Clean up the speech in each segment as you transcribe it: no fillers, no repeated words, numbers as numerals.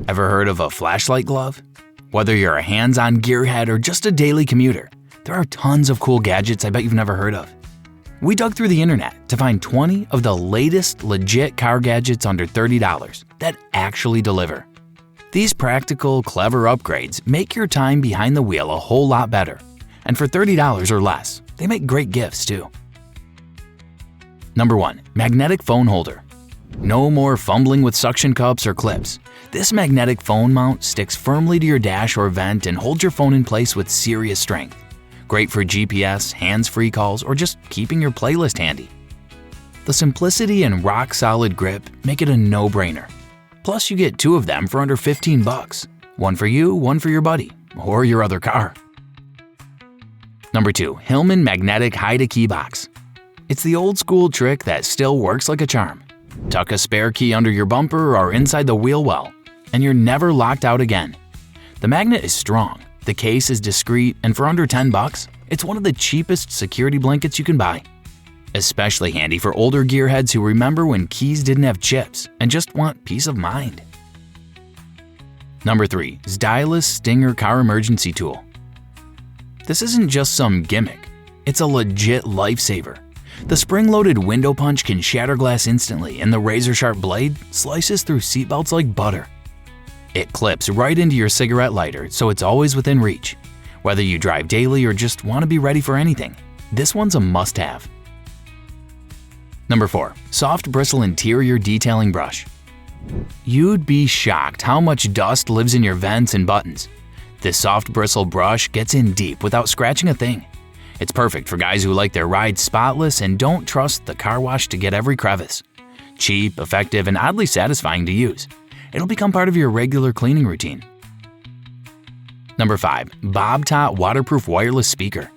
Ever heard of a flashlight glove? Whether you're a hands-on gearhead or just a daily commuter, there are tons of cool gadgets I bet you've never heard of. We dug through the internet to find 20 of the latest legit car gadgets under $30 that actually deliver. These practical, clever upgrades make your time behind the wheel a whole lot better. And for $30 or less, they make great gifts too. Number 1. Magnetic phone holder. No more fumbling with suction cups or clips. This magnetic phone mount sticks firmly to your dash or vent and holds your phone in place with serious strength. Great for GPS, hands-free calls, or just keeping your playlist handy. The simplicity and rock-solid grip make it a no-brainer. Plus, you get 2 of them for under $15. One for you, one for your buddy, or your other car. Number 2. Hillman Magnetic Hide-A-Key Box. It's the old-school trick that still works like a charm. Tuck a spare key under your bumper or inside the wheel well, and you're never locked out again. The magnet is strong, the case is discreet, and for under $10, it's one of the cheapest security blankets you can buy. Especially handy for older gearheads who remember when keys didn't have chips and just want peace of mind. Number 3. Stylus Stinger Car Emergency Tool. This isn't just some gimmick, it's a legit lifesaver. The spring-loaded window punch can shatter glass instantly, and the razor-sharp blade slices through seatbelts like butter. It clips right into your cigarette lighter, so it's always within reach. Whether you drive daily or just want to be ready for anything, this one's a must-have. Number 4. Soft Bristle Interior Detailing Brush. You'd be shocked how much dust lives in your vents and buttons. This soft bristle brush gets in deep without scratching a thing. It's perfect for guys who like their rides spotless and don't trust the car wash to get every crevice. Cheap, effective, and oddly satisfying to use. It'll become part of your regular cleaning routine. Number 5. Bobtot Waterproof Wireless Speaker.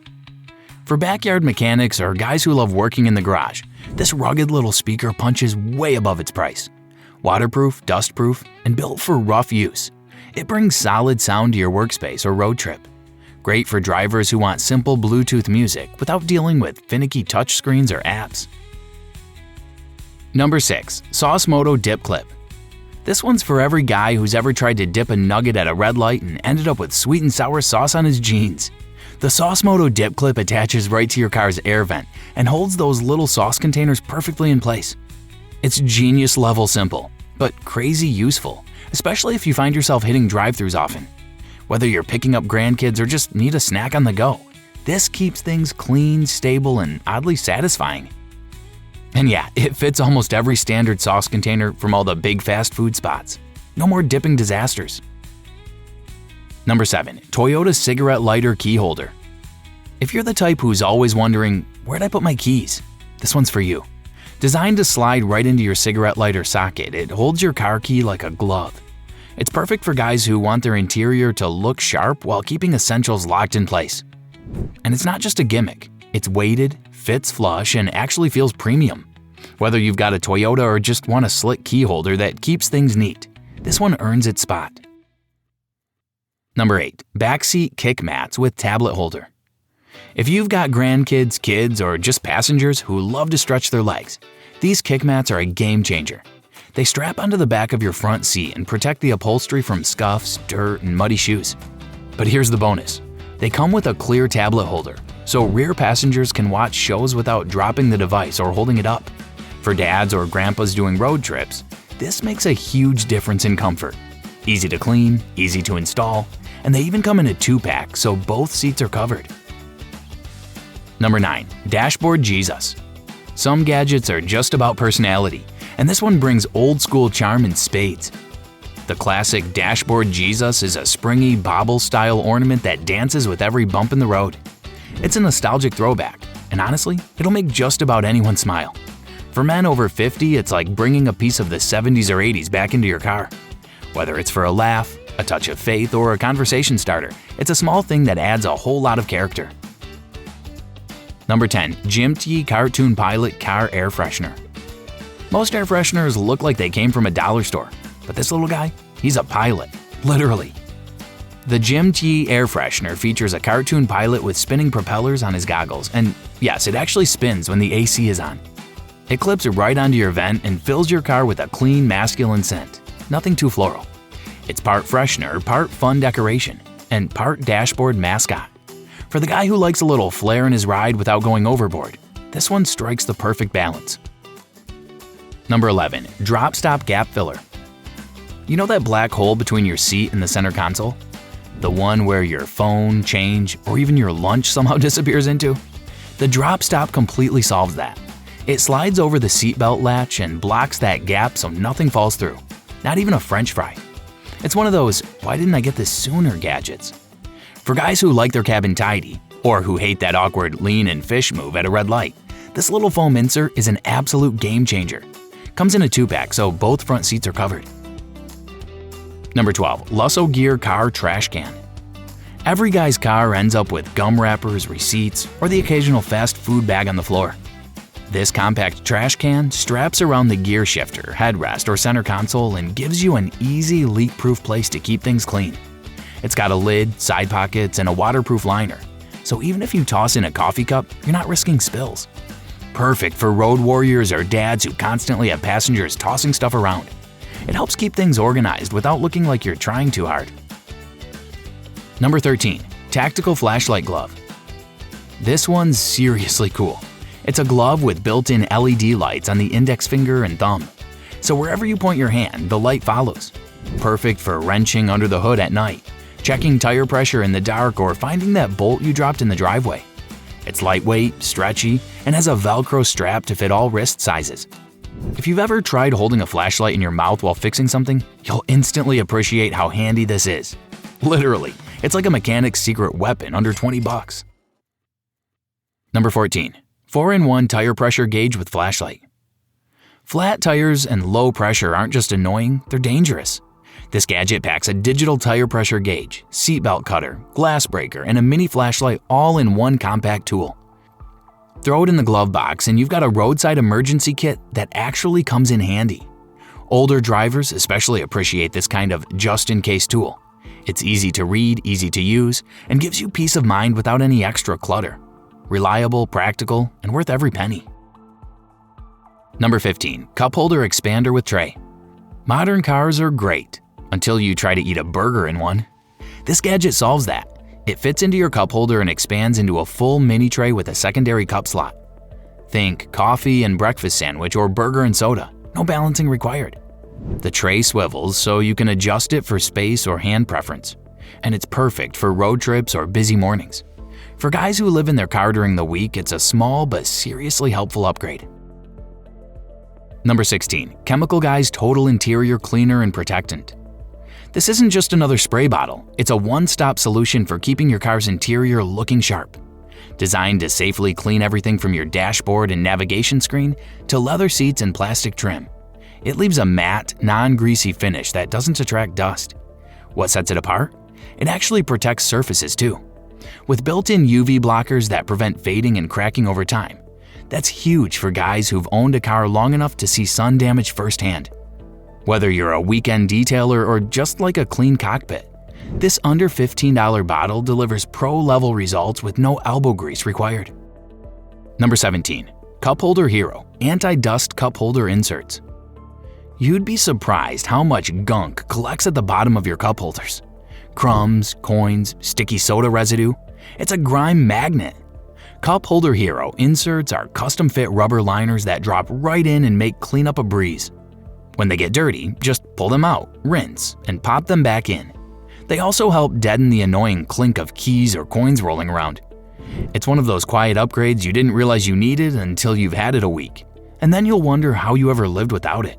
For backyard mechanics or guys who love working in the garage, this rugged little speaker punches way above its price. Waterproof, dustproof, and built for rough use. It brings solid sound to your workspace or road trip. Great for drivers who want simple Bluetooth music without dealing with finicky touchscreens or apps. Number 6. Saucemoto Dip Clip. This one's for every guy who's ever tried to dip a nugget at a red light and ended up with sweet and sour sauce on his jeans. The Saucemoto Dip Clip attaches right to your car's air vent and holds those little sauce containers perfectly in place. It's genius level simple, but crazy useful, especially if you find yourself hitting drive-thrus often. Whether you're picking up grandkids or just need a snack on the go, this keeps things clean, stable, and oddly satisfying. And yeah, it fits almost every standard sauce container from all the big fast food spots. No more dipping disasters. Number 7. Toyota Cigarette Lighter Key Holder. If you're the type who's always wondering, where'd I put my keys? This one's for you. Designed to slide right into your cigarette lighter socket, it holds your car key like a glove. It's perfect for guys who want their interior to look sharp while keeping essentials locked in place. And it's not just a gimmick. It's weighted, fits flush, and actually feels premium. Whether you've got a Toyota or just want a slick key holder that keeps things neat, this one earns its spot. Number 8. Backseat Kick Mats with Tablet Holder. If you've got grandkids, kids, or just passengers who love to stretch their legs, these kick mats are a game changer. They strap onto the back of your front seat and protect the upholstery from scuffs, dirt, and muddy shoes. But here's the bonus. They come with a clear tablet holder, so rear passengers can watch shows without dropping the device or holding it up. For dads or grandpas doing road trips, this makes a huge difference in comfort. Easy to clean, easy to install, and they even come in a 2-pack, so both seats are covered. Number 9. Dashboard Jesus. Some gadgets are just about personality, and this one brings old-school charm in spades. The classic Dashboard Jesus is a springy Bobble-style ornament that dances with every bump in the road. It's a nostalgic throwback, and honestly, it'll make just about anyone smile. For men over 50, it's like bringing a piece of the 70s or 80s back into your car. Whether it's for a laugh, a touch of faith, or a conversation starter, it's a small thing that adds a whole lot of character. Number 10. Junkie Cartoon Pilot Car Air Freshener. Most air fresheners look like they came from a dollar store, but this little guy, he's a pilot, literally. The Junkie air freshener features a cartoon pilot with spinning propellers on his goggles, and yes, it actually spins when the AC is on. It clips right onto your vent and fills your car with a clean, masculine scent. Nothing too floral. It's part Freshener, part fun decoration, and part dashboard mascot. For the guy who likes a little flair in his ride without going overboard, this one strikes the perfect balance. Number 11. Drop Stop Gap Filler. You know that black hole between your seat and the center console? The one where your phone, change, or even your lunch somehow disappears into? The Drop Stop completely solves that. It slides over the seatbelt latch and blocks that gap so nothing falls through, not even a French fry. It's one of those "why didn't I get this sooner" gadgets. For guys who like their cabin tidy, or who hate that awkward lean and fish move at a red light, this little foam insert is an absolute game changer. Comes in a 2-pack, so both front seats are covered. Number 12. Lusso Gear Car Trash Can. Every guy's car ends up with gum wrappers, receipts, or the occasional fast food bag on the floor. This compact trash can straps around the gear shifter, headrest, or center console and gives you an easy, leak-proof place to keep things clean. It's got a lid, side pockets, and a waterproof liner, so even if you toss in a coffee cup, you're not risking spills. Perfect for road warriors or dads who constantly have passengers tossing stuff around. It helps keep things organized without looking like you're trying too hard. Number 13. Tactical Flashlight Glove. This one's seriously cool. It's a glove with built-in LED lights on the index finger and thumb, so wherever you point your hand, the light follows. Perfect for wrenching under the hood at night, checking tire pressure in the dark, or finding that bolt you dropped in the driveway. It's lightweight, stretchy, and has a Velcro strap to fit all wrist sizes. If you've ever tried holding a flashlight in your mouth while fixing something, you'll instantly appreciate how handy this is. Literally, it's like a mechanic's secret weapon under $20. Number 14. 4-in-1 Tire Pressure Gauge with Flashlight. Flat tires and low pressure aren't just annoying, they're dangerous. This gadget packs a digital tire pressure gauge, seatbelt cutter, glass breaker, and a mini flashlight all in one compact tool. Throw it in the glove box and you've got a roadside emergency kit that actually comes in handy. Older drivers especially appreciate this kind of just-in-case tool. It's easy to read, easy to use, and gives you peace of mind without any extra clutter. Reliable, practical, and worth every penny. Number 15. Cupholder Expander with Tray. Modern cars are great, until you try to eat a burger in one. This gadget solves that. It fits into your cup holder and expands into a full mini tray with a secondary cup slot. Think coffee and breakfast sandwich or burger and soda, no balancing required. The tray swivels so you can adjust it for space or hand preference, and it's perfect for road trips or busy mornings. For guys who live in their car during the week, it's a small but seriously helpful upgrade. Number 16. Chemical Guy's Total Interior Cleaner and Protectant. This isn't just another spray bottle, it's a one-stop solution for keeping your car's interior looking sharp. Designed to safely clean everything from your dashboard and navigation screen to leather seats and plastic trim. It leaves a matte, non-greasy finish that doesn't attract dust. What sets it apart? It actually protects surfaces too. With built-in UV blockers that prevent fading and cracking over time. That's huge for guys who've owned a car long enough to see sun damage firsthand. Whether you're a weekend detailer or just like a clean cockpit, this under $15 bottle delivers pro-level results with no elbow grease required. Number 17. CupHolderHero Anti-Dust Cup Holder Inserts. You'd be surprised how much gunk collects at the bottom of your cup holders. Crumbs, coins, sticky soda residue. It's a grime magnet. CupHolderHero inserts are custom-fit rubber liners that drop right in and make cleanup a breeze. When they get dirty, just pull them out, rinse, and pop them back in. They also help deaden the annoying clink of keys or coins rolling around. It's one of those quiet upgrades you didn't realize you needed until you've had it a week, and then you'll wonder how you ever lived without it.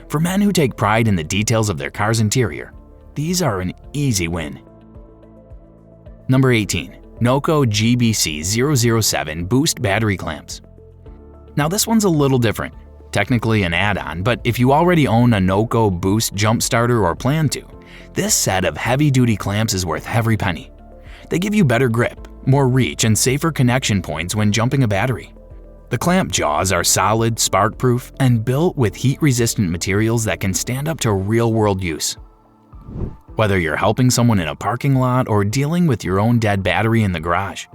For men who take pride in the details of their car's interior, these are an easy win. Number 18. NOCO GBC007 Boost Battery Clamps. Now this one's a little different. Technically an add-on, but if you already own a NOCO Boost jump starter or plan to, this set of heavy-duty clamps is worth every penny. They give you better grip, more reach, and safer connection points when jumping a battery. The clamp jaws are solid, spark-proof, and built with heat-resistant materials that can stand up to real-world use. Whether you're helping someone in a parking lot or dealing with your own dead battery in the garage,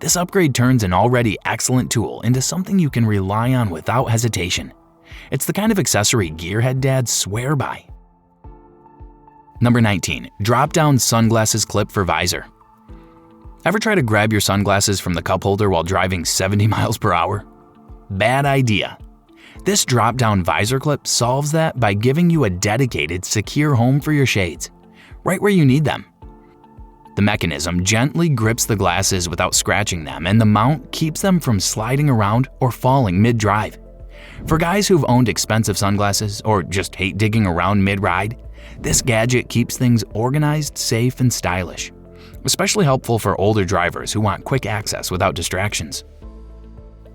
this upgrade turns an already excellent tool into something you can rely on without hesitation. It's the kind of accessory gearhead dads swear by. Number 19. Drop-down sunglasses clip for visor. Ever try to grab your sunglasses from the cup holder while driving 70 miles per hour? Bad idea. This drop-down visor clip solves that by giving you a dedicated, secure home for your shades, right where you need them. The mechanism gently grips the glasses without scratching them, and the mount keeps them from sliding around or falling mid-drive. For guys who've owned expensive sunglasses or just hate digging around mid-ride, this gadget keeps things organized, safe, and stylish. Especially helpful for older drivers who want quick access without distractions.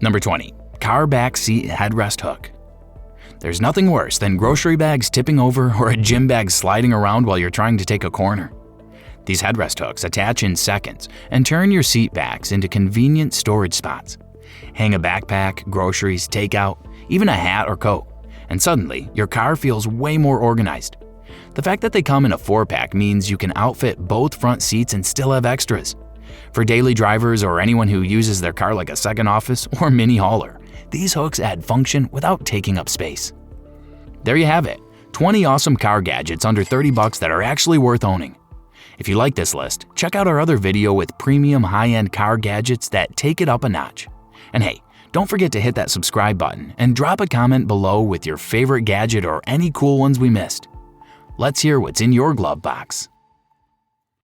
Number 20. Car back seat headrest hook. There's nothing worse than grocery bags tipping over or a gym bag sliding around while you're trying to take a corner. These headrest hooks attach in seconds and turn your seat backs into convenient storage spots. Hang a backpack, groceries, takeout, even a hat or coat, and suddenly your car feels way more organized. The fact that they come in a 4-pack means you can outfit both front seats and still have extras. For daily drivers or anyone who uses their car like a second office or mini hauler, these hooks add function without taking up space. There you have it, 20 awesome car gadgets under $30 that are actually worth owning. If you like this list, check out our other video with premium high-end car gadgets that take it up a notch. And hey, don't forget to hit that subscribe button and drop a comment below with your favorite gadget or any cool ones we missed. Let's hear what's in your glove box.